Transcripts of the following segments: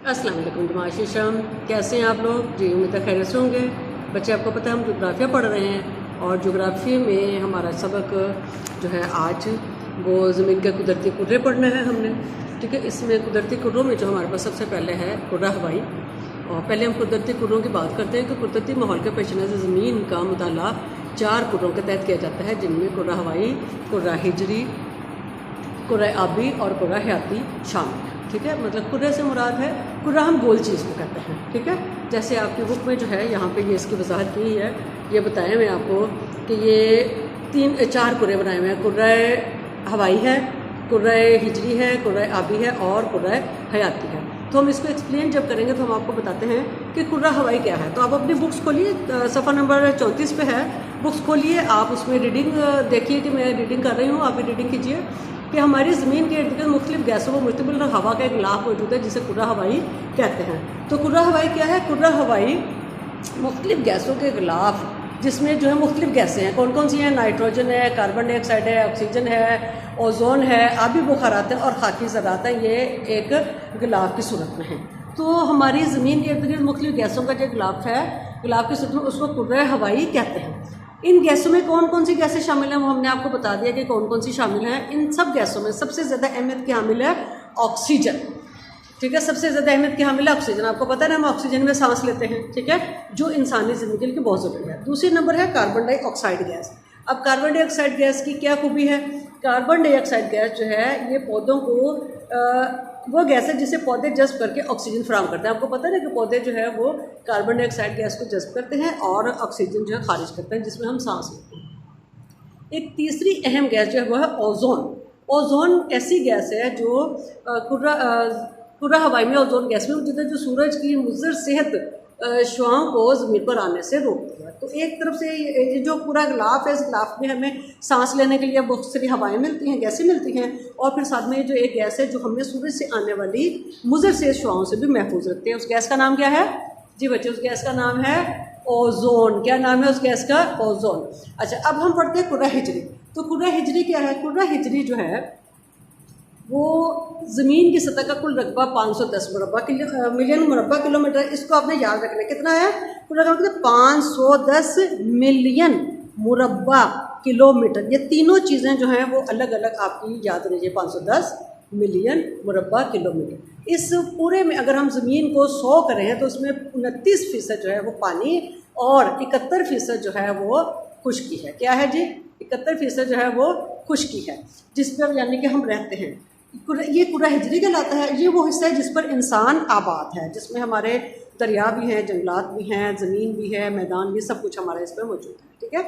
अस्सलाम वालेकुम जमाशिशम, कैसे हैं आप लोग? जी उम्मीद है खैरियत से होंगे। बच्चे, आपको पता है हम जोग्राफिया पढ़ रहे हैं और जोग्राफी में हमारा सबक जो है आज वो ज़मीन के कुदरती कुर्रे पढ़ना है हमने। ठीक है, इसमें कुदरती कुर्रों में जो हमारे पास सबसे पहले है कुर्रा हवाई। और पहले हम कुदरती कुर्रों की बात करते हैं कि कुदरती माहौल के पेश नज़र ज़मीन का मुताला 4 कुर्रों के तहत किया जाता है, जिनमें कुर्रा हवाई, कुर्रा हिजरी, कुर्रा आबी और कुर्रा हयाती शामिल है। ठीक है, मतलब कुर्रे से मुराद है, कुर्रा हम गोल चीज़ को कहते हैं। ठीक है, जैसे आपकी बुक में जो है यहाँ पे ये इसकी वजाहत की है, ये बताया मैं आपको कि ये 4 कुर्रे बनाए हुए हैं। कुर्रा हवाई है, कुर्रा हिजरी है, कुर्रा आबी है और कुर्रा हयाती है। तो हम इसको एक्सप्लेन जब करेंगे तो हम आपको बताते हैं कि कुर्रा हवाई क्या है। तो आप अपनी बुक्स खोलिए, सफ़ा नंबर 34 पे है, बुक्स खोलिए, आप उसमें रीडिंग देखिए कि मैं रीडिंग कर रही हूँ, आप भी रीडिंग कीजिए कि हमारी ज़मीन के इर्द गिर्द मुख्तलिफ गैसों व मुश्तमिल हवा का एक गिलाफ मौजूद है जिसे कुर्रा हवाई कहते हैं। तो कुर्रा हवाई क्या है? कुर्रा हवाई मुख्तलिफ गैसों के गिलाफ जिसमें जो है मुख्तलिफ गैसें हैं। कौन कौन सी हैं? नाइट्रोजन है, कार्बन डाइऑक्साइड है, ऑक्सीजन है, ओजोन है, आबी बुखारात हैं और खाकी ज़रात हैं। ये एक गिलाफ की सूरत में है। तो हमारी ज़मीन के इर्द गिर्द मुख्तलिफ गैसों का जो गिलाफ है, गिलाफ की सूरत में, उसको कुर्रा हवाई कहते हैं। इन गैसों में कौन कौन सी गैसें शामिल हैं वो हमने आपको बता दिया कि कौन कौन सी शामिल हैं। इन सब गैसों में सबसे ज़्यादा अहमियत की हामिल है ऑक्सीजन। ठीक है, सबसे ज़्यादा अहमियत की हामिल है ऑक्सीजन। आपको पता है ना, हम ऑक्सीजन में सांस लेते हैं। ठीक है, जो इंसानी ज़िंदगी के लिए बहुत ज़रूरी है। दूसरे नंबर है कार्बन डाइऑक्साइड गैस। अब कार्बन डाइऑक्साइड गैस की क्या खूबी है? कार्बन डाइऑक्साइड गैस जो है ये पौधों को वो गैस है जिसे पौधे जज्ब करके ऑक्सीजन फराहम करते हैं। आपको पता है ना कि पौधे जो है वो कार्बन डाइऑक्साइड गैस को जज्ब करते हैं और ऑक्सीजन जो है खारिज करते हैं, जिसमें हम सांस लेते हैं। एक तीसरी अहम गैस जो है वो है ओजोन। ओजोन ऐसी गैस है जो कुर्रा हवाई में ओजोन गैस में मौजूद है, जो सूरज की मुज़र सेहत शुआओं को ज़मीन पर आने से रोकती है। तो एक तरफ से ये जो पूरा गिलाफ है, इस गिलाफ में हमें सांस लेने के लिए बहुत सारी हवाएं मिलती हैं, गैसें मिलती हैं, और फिर साथ में जो एक गैस है जो हमें सूरज से आने वाली मुज़र से शुआओं से भी महफूज रखती है। उस गैस का नाम क्या है? जी बच्चे, उस गैस का नाम है ओजोन। क्या नाम है उस गैस का? ओजोन। अच्छा, अब हम पढ़ते हैं कुर्रा हिजरी। तो कुर्रा हिजरी क्या है? कुर्रा हिजरी जो है वो ज़मीन की सतह का कुल रकबा 510 मिलियन मुरब्बा किलोमीटर। इसको आपने याद रखना है। कितना है? कुल रकबा 510 मिलियन मुरब्बा किलोमीटर। ये तीनों चीज़ें जो हैं वो अलग अलग आपकी याद रहिए। 510 मिलियन मुरब्बा किलोमीटर। इस पूरे में अगर हम ज़मीन को 100 करें तो उसमें 29% जो है वो पानी और 71% जो है वो खुश्की है। क्या है जी? 71% जो है वो खुश्की है, जिस पर यानी कि हम रहते हैं। ये कुर्रा हिजरी कहलाता है। ये वो हिस्सा है जिस पर इंसान आबाद है, जिसमें हमारे दरिया भी हैं, जंगलात भी हैं, ज़मीन भी है, मैदान भी, सब कुछ हमारे इस पर मौजूद है। ठीक है,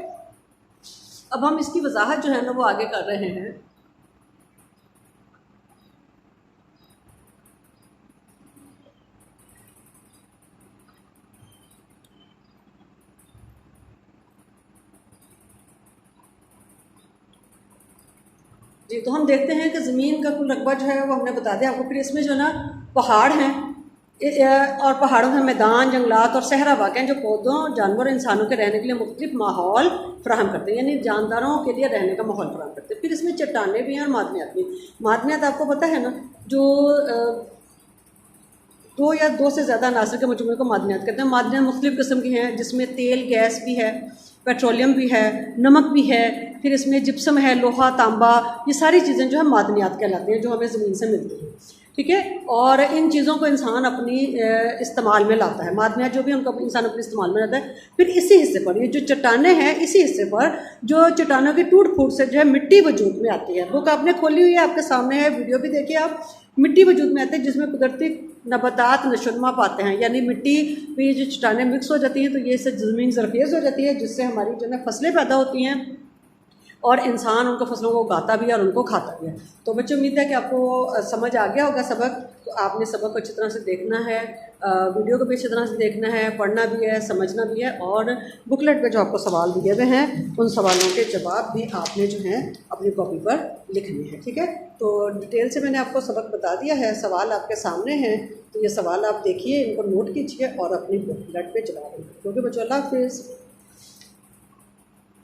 अब हम इसकी वजाहत जो है ना वो आगे कर रहे हैं। जी, तो हम देखते हैं कि ज़मीन का कुल रकबा जो है वो हमने बता दिया आपको। फिर इसमें जो है ना पहाड़ हैं और पहाड़ों में मैदान, जंगलात और सहरा वाक़ हैं, जो पौधों, जानवरों, इंसानों के रहने के लिए मुख्तलिफ माहौल फराहम करते हैं, यानी जानदारों के लिए रहने का माहौल फराहम करते हैं। फिर इसमें चट्टानें भी हैं और मादनियात भी। मादनियात आपको पता है ना, जो 2 या 2 से ज़्यादा अनासर के मजमूए को मादनियात कहते हैं। मादनियात मुख्तलिफ किस्म की हैं, जिसमें तेल, गैस भी है, पेट्रोलियम भी है, नमक भी है, फिर इसमें जिप्सम है, लोहा, तांबा, ये सारी चीज़ें जो है मादनियात कहलाती हैं, जो हमें ज़मीन से मिलती हैं। ठीक है, और इन चीज़ों को इंसान अपनी इस्तेमाल में लाता है। मादनियात जो भी उनको इंसान अपने इस्तेमाल में लाता है। फिर इसी हिस्से पर, ये जो चट्टानें हैं, इसी हिस्से पर जो चट्टानों की टूट फूट से जो है मिट्टी वजूद में आती है। बुक आपने खोली हुई है, आपके सामने है, वीडियो भी देखिए आप। मिट्टी वजूद में आती है जिसमें कुदरती नबातात नशोनुमा पाते हैं, यानी मिट्टी में ये जो चट्टानें मिक्स हो जाती हैं तो ये इससे ज़मीन ज़रख़ेज़ हो जाती है, जिससे हमारी जो है फसलें पैदा होती हैं और इंसान उनको फसलों को उगाता भी है और उनको खाता भी है। तो बच्चों, उम्मीद है कि आपको समझ आ गया होगा सबक। तो आपने सबक को अच्छी तरह से देखना है, वीडियो को भी अच्छी तरह से देखना है, पढ़ना भी है, समझना भी है, और बुकलेट पे जो आपको सवाल दिए हुए हैं उन सवालों के जवाब भी आपने जो है अपनी कॉपी पर लिखने हैं। ठीक है, तो डिटेल से मैंने आपको सबक बता दिया है, सवाल आपके सामने हैं, तो ये सवाल आप देखिए, इनको नोट कीजिए और अपनी बुकलेट पे चला रही है। क्योंकि बच्चों, अल्लाह हाफ़िज़।